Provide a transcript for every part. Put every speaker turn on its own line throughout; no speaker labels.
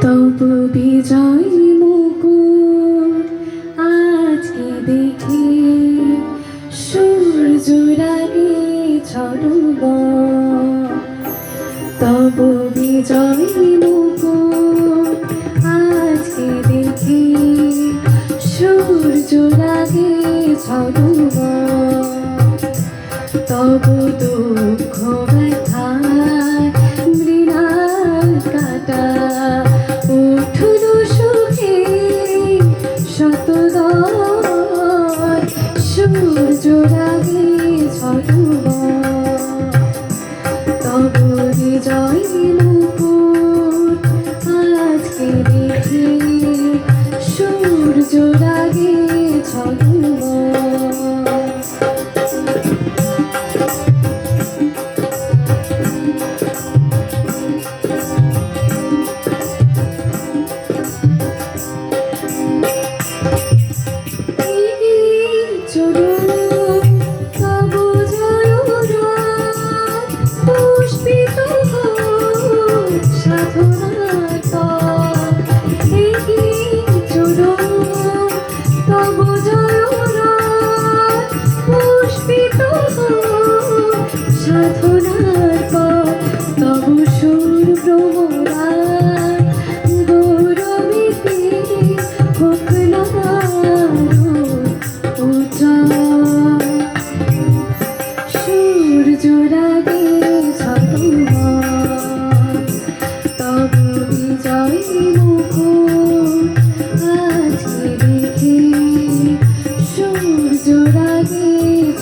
তব বিজয় মুকুট আজকে দেখি সূর্যরাগে ছড়ব। তব বিজয় মুকুট আজকে দেখি সূর্যরাগে ছড়ব। তব দুঃখ ব্যথায় মৃণাল কাটা উঠুন সুখে শতদল সূর্যরাগে ছড়ব। তব বিজয় মুকুট আজকে দেখি সূর্যরাগে ছড়ব। সাধনার পর তব সুর ভ্রমরার গৌরবেতে হোক না উজ্জ্বল। সূর্যরাগে ছড়ব। তব বিজয় মুকুট আজকে দেখি সূর্যরাগে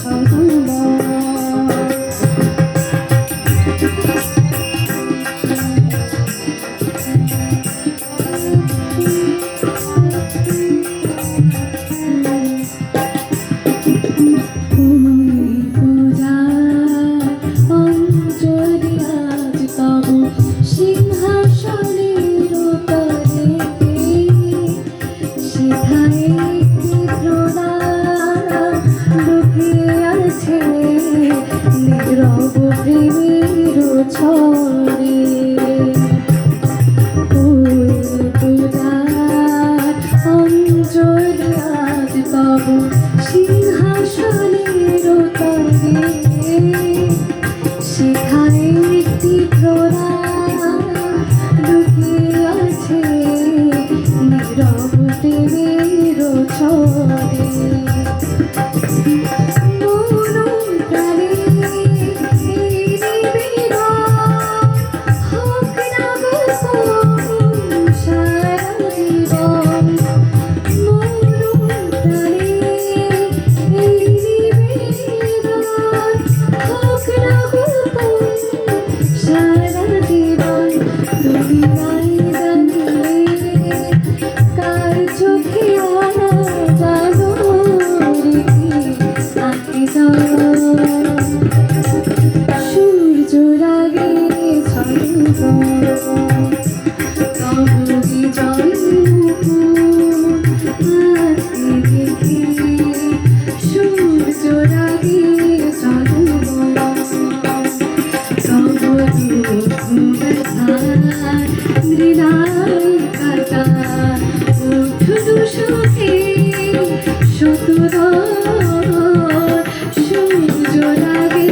ছড়ব। নীরব প্রেমের ছড়ে পূজার অঞ্জলি আজ তব সিংহাসনের তলে। সেখানে একটি প্রণাম লুকিয়ে আছে নীরব প্রেমের ছড়ে। সূর্যরাগে ছড়ব। তব বিজয় মুকুট আজকে দেখি সূর্যরাগে ছড়ব। তব দুঃখ ব্যথায় মৃণাল কাটা উঠুন সুখে শতদল সূর্যরাগে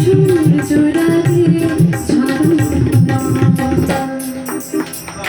সূর্যরাগে